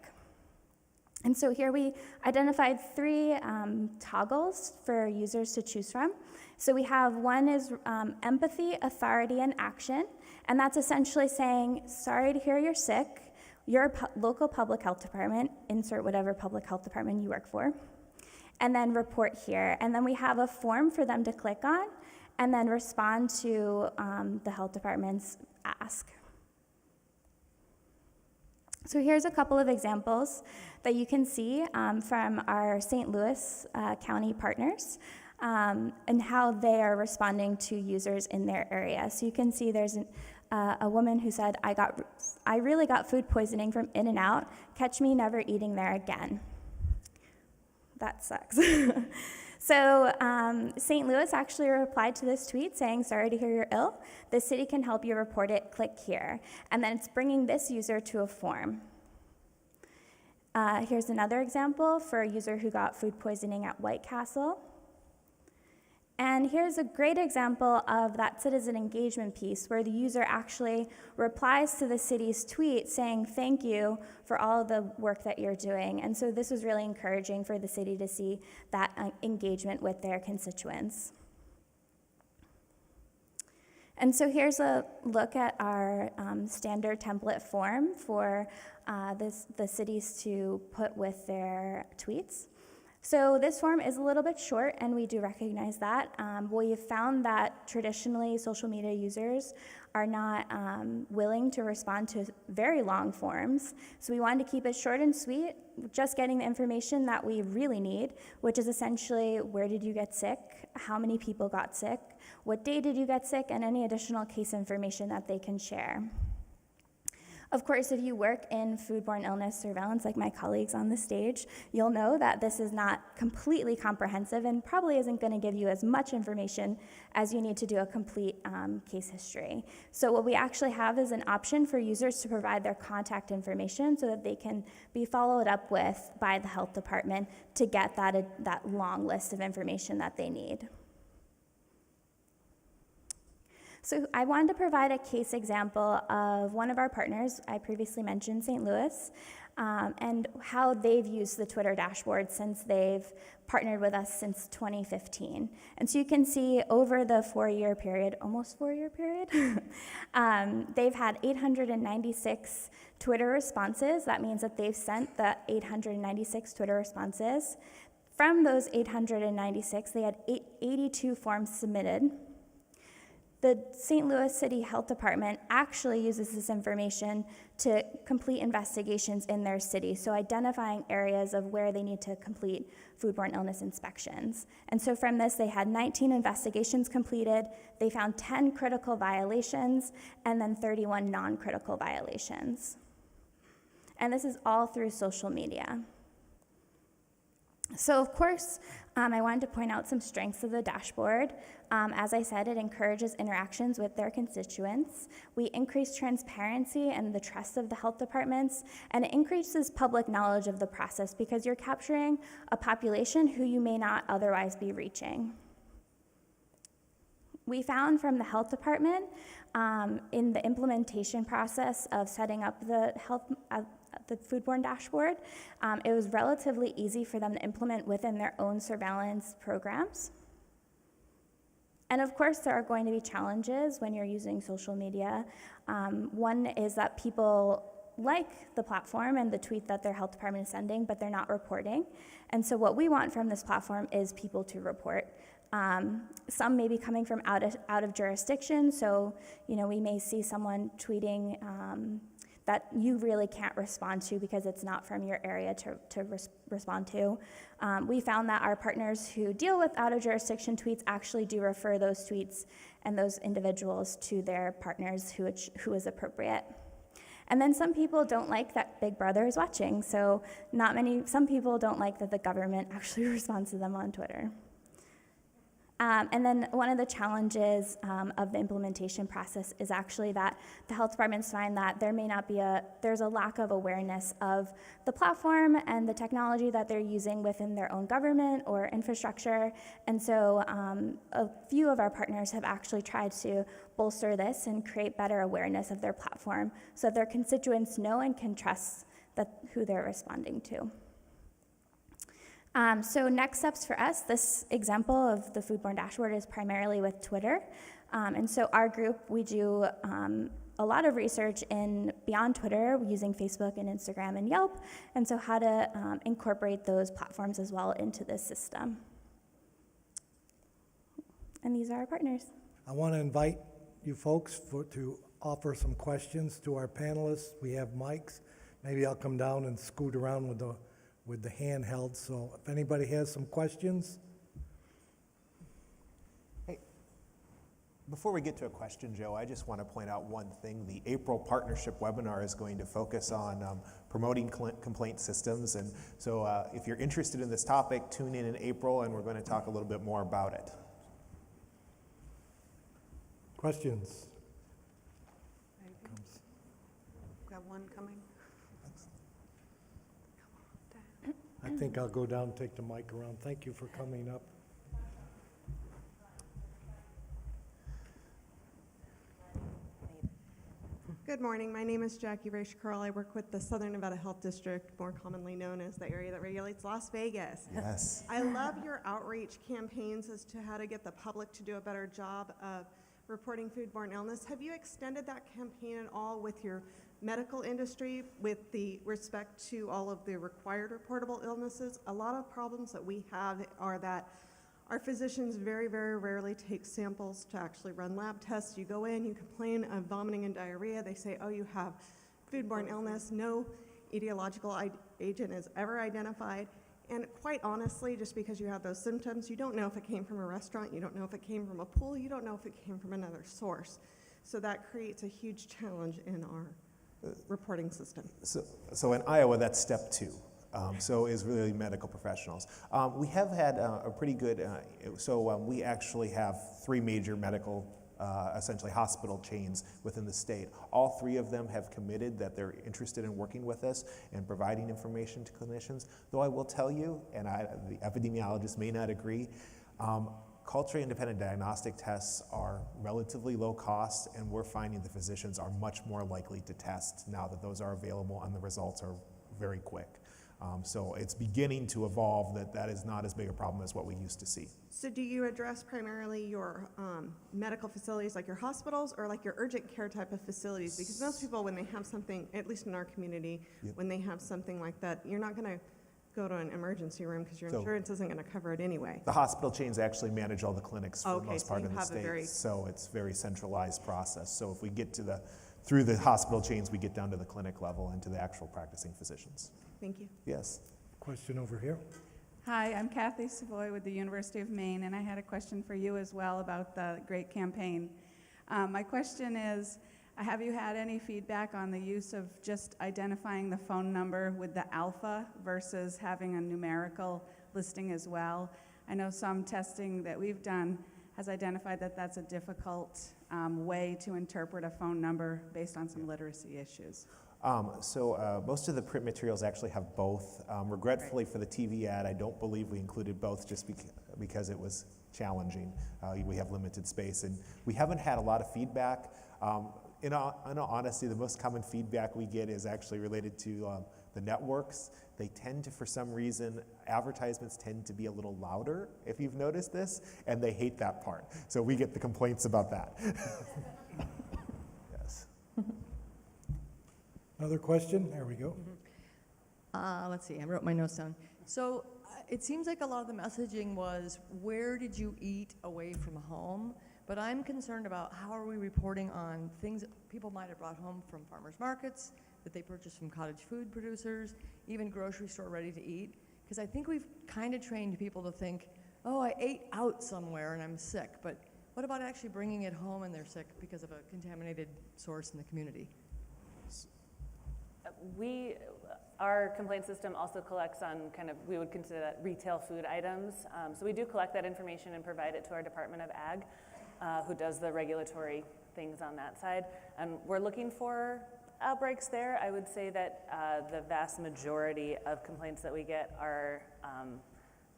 And so here we identified 3 toggles for users to choose from. So we have one is empathy, authority, and action. And that's essentially saying, sorry to hear you're sick. Your local public health department, insert whatever public health department you work for, and then report here. And then we have a form for them to click on and then respond to the health department's ask. So here's a couple of examples that you can see from our St. Louis County partners and how they are responding to users in their area. So you can see there's a woman who said, I really got food poisoning from In-N-Out. Catch me never eating there again. That sucks. So St. Louis actually replied to this tweet saying, sorry to hear you're ill. The city can help you report it. Click here. And then it's bringing this user to a form. Here's another example for a user who got food poisoning at White Castle. And here's a great example of that citizen engagement piece where the user actually replies to the city's tweet saying, thank you for all the work that you're doing. And so this was really encouraging for the city to see that engagement with their constituents. And so here's a look at our standard template form for the cities to put with their tweets. So this form is a little bit short, and we do recognize that. We have found that traditionally social media users are not willing to respond to very long forms. So we wanted to keep it short and sweet, just getting the information that we really need, which is essentially where did you get sick, how many people got sick, what day did you get sick, and any additional case information that they can share. Of course, if you work in foodborne illness surveillance, like my colleagues on the stage, you'll know that this is not completely comprehensive and probably isn't going to give you as much information as you need to do a complete case history. So what we actually have is an option for users to provide their contact information so that they can be followed up with by the health department to get that long list of information that they need. So I wanted to provide a case example of one of our partners, I previously mentioned St. Louis, and how they've used the Twitter dashboard since they've partnered with us since 2015. And so you can see over the 4-year period, almost 4-year period, they've had 896 Twitter responses. That means that they've sent the 896 Twitter responses. From those 896, they had 82 forms submitted. The St. Louis City Health Department actually uses this information to complete investigations in their city, so identifying areas of where they need to complete foodborne illness inspections. And so from this, they had 19 investigations completed, they found 10 critical violations, and then 31 non-critical violations. And this is all through social media. So of course, I wanted to point out some strengths of the dashboard. As I said, it encourages interactions with their constituents. We increase transparency and the trust of the health departments, and it increases public knowledge of the process because you're capturing a population who you may not otherwise be reaching. We found from the health department in the implementation process of setting up the foodborne dashboard, it was relatively easy for them to implement within their own surveillance programs. And of course, there are going to be challenges when you're using social media. One is that people like the platform and the tweet that their health department is sending, but they're not reporting. And so what we want from this platform is people to report. Some may be coming from out of jurisdiction, so we may see someone tweeting that you really can't respond to because it's not from your area to respond to. We found that our partners who deal with out-of-jurisdiction tweets actually do refer those tweets and those individuals to their partners who is appropriate. And then some people don't like that Big Brother is watching, so some people don't like that the government actually responds to them on Twitter. And then one of the challenges of the implementation process is actually that the health departments find that there may not be there's a lack of awareness of the platform and the technology that they're using within their own government or infrastructure. And so a few of our partners have actually tried to bolster this and create better awareness of their platform so that their constituents know and can trust who they're responding to. So next steps for us, this example of the foodborne dashboard is primarily with Twitter. And so our group, we do a lot of research beyond Twitter using Facebook and Instagram and Yelp, and so how to incorporate those platforms as well into this system. And these are our partners. I want to invite you folks to offer some questions to our panelists. We have mics. Maybe I'll come down and scoot around with the handheld. So if anybody has some questions. Hey, before we get to a question, Joe, I just want to point out one thing. The April partnership webinar is going to focus on promoting complaint systems. And so if you're interested in this topic, tune in April, and we're going to talk a little bit more about it. Questions? Got one coming. I think I'll go down and take the mic around. Thank you for coming up. Good morning. My name is Jackie R Karl. I work with the Southern Nevada Health District, more commonly known as the area that regulates Las Vegas. Yes. I love your outreach campaigns as to how to get the public to do a better job of reporting foodborne illness. Have you extended that campaign at all with your medical industry with the respect to all of the required reportable illnesses? A lot of problems that we have are that our physicians very, very rarely take samples to actually run lab tests. You go in, you complain of vomiting and diarrhea. They say, oh, you have foodborne illness. No etiological agent is ever identified. And quite honestly, just because you have those symptoms, you don't know if it came from a restaurant, you don't know if it came from a pool, you don't know if it came from another source. So that creates a huge challenge in our reporting system. So in Iowa, that's step 2. So is really medical professionals. We have had a pretty good, we actually have 3 major medical, essentially hospital chains within the state. All 3 of them have committed that they're interested in working with us and providing information to clinicians. Though I will tell you, and the epidemiologists may not agree, culturally independent diagnostic tests are relatively low cost, and we're finding the physicians are much more likely to test now that those are available and the results are very quick. So it's beginning to evolve that is not as big a problem as what we used to see. So do you address primarily your medical facilities like your hospitals or like your urgent care type of facilities? Because most people, when they have something, at least in our community, when they have something like that, you're not going to go to an emergency room because your insurance isn't going to cover it anyway. The hospital chains actually manage all the clinics for the most part in the state. So it's a very centralized process. So if we get to through the hospital chains, we get down to the clinic level and to the actual practicing physicians. Thank you. Yes. Question over here. Hi, I'm Kathy Savoie with the University of Maine, and I had a question for you as well about the great campaign. My question is, have you had any feedback on the use of just identifying the phone number with the alpha versus having a numerical listing as well? I know some testing that we've done has identified that that's a difficult way to interpret a phone number based on some literacy issues. Most of the print materials actually have both. Regretfully for the TV ad, I don't believe we included both just because it was challenging. We have limited space, and we haven't had a lot of feedback. In all honesty, the most common feedback we get is actually related to the networks. They tend to, for some reason, advertisements tend to be a little louder, if you've noticed this, and they hate that part. So we get the complaints about that. Yes. Another question? There we go. Let's see, I wrote my notes down. So it seems like a lot of the messaging was, where did you eat away from home? But I'm concerned about how are we reporting on things that people might have brought home from farmers markets, that they purchased from cottage food producers, even grocery store ready to eat. Because I think we've kind of trained people to think, oh, I ate out somewhere and I'm sick. But what about actually bringing it home and they're sick because of a contaminated source in the community? Our complaint system also collects on kind of, we would consider that retail food items. So we do collect that information and provide it to our Department of Ag, who does the regulatory things on that side. And we're looking for outbreaks there. I would say that the vast majority of complaints that we get are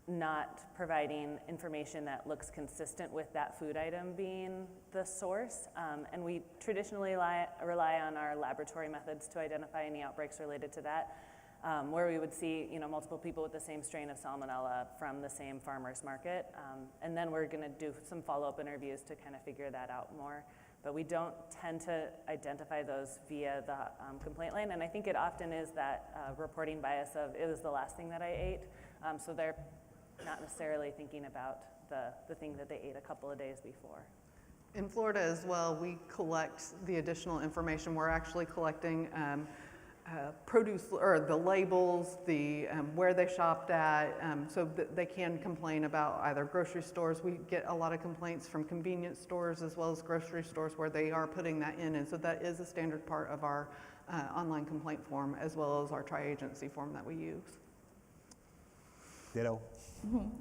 not providing information that looks consistent with that food item being the source. And we traditionally rely on our laboratory methods to identify any outbreaks related to that, where we would see multiple people with the same strain of salmonella from the same farmer's market. And then we're gonna do some follow-up interviews to kind of figure that out more. But we don't tend to identify those via the complaint line. And I think it often is that reporting bias of, it was the last thing that I ate. So they're not necessarily thinking about the thing that they ate a couple of days before. In Florida as well, we collect the additional information. We're actually collecting produce, or the labels, the where they shopped at, so that they can complain about either grocery stores. We get a lot of complaints from convenience stores as well as grocery stores where they are putting that in, and so that is a standard part of our online complaint form as well as our tri-agency form that we use. Ditto.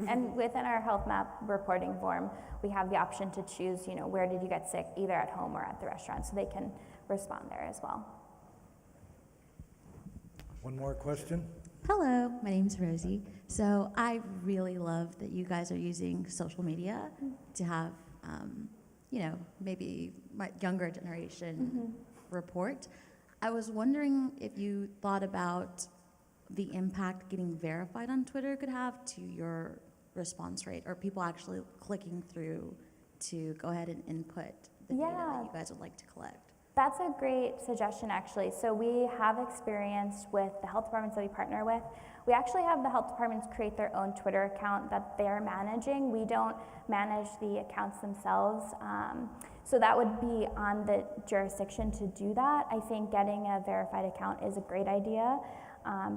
And within our health map reporting form, we have the option to choose, where did you get sick, either at home or at the restaurant, so they can respond there as well. One more question? Hello, my name's Rosie. So I really love that you guys are using social media to have, maybe my younger generation report. I was wondering if you thought about the impact getting verified on Twitter could have to your response rate, or people actually clicking through to go ahead and input the data that you guys would like to collect. That's a great suggestion, actually. So we have experience with the health departments that we partner with. We actually have the health departments create their own Twitter account that they're managing. We don't manage the accounts themselves. So that would be on the jurisdiction to do that. I think getting a verified account is a great idea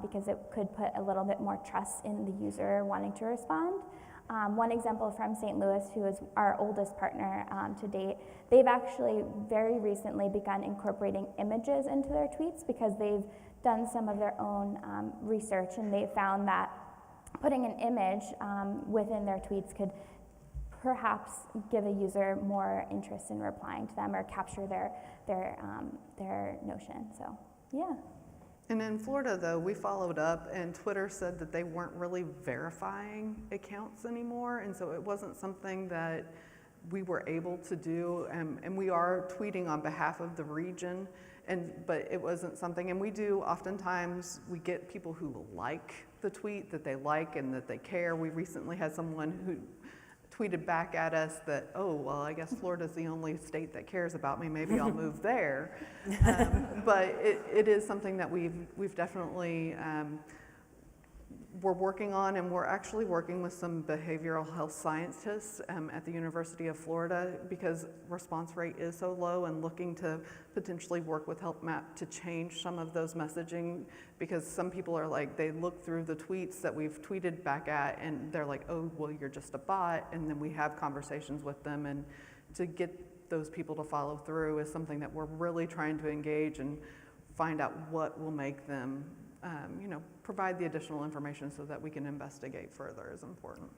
because it could put a little bit more trust in the user wanting to respond. One example from St. Louis, who is our oldest partner to date, they've actually very recently begun incorporating images into their tweets because they've done some of their own research, and they found that putting an image within their tweets could perhaps give a user more interest in replying to them or capture their notion. So, yeah. And in Florida, though, we followed up, and Twitter said that they weren't really verifying accounts anymore, and so it wasn't something that we were able to do. And we are tweeting on behalf of the region, but it wasn't something. And we do oftentimes, we get people who like the tweet, that they like and that they care. We recently had someone who tweeted back at us that, oh, well, I guess Florida's the only state that cares about me, maybe I'll move there. But it is something that we've definitely, we're working on, and we're actually working with some behavioral health scientists at the University of Florida because response rate is so low, and looking to potentially work with HealthMap to change some of those messaging, because some people are like, they look through the tweets that we've tweeted back at and they're like, oh, well, you're just a bot. And then we have conversations with them, and to get those people to follow through is something that we're really trying to engage and find out what will make them provide the additional information so that we can investigate further is important.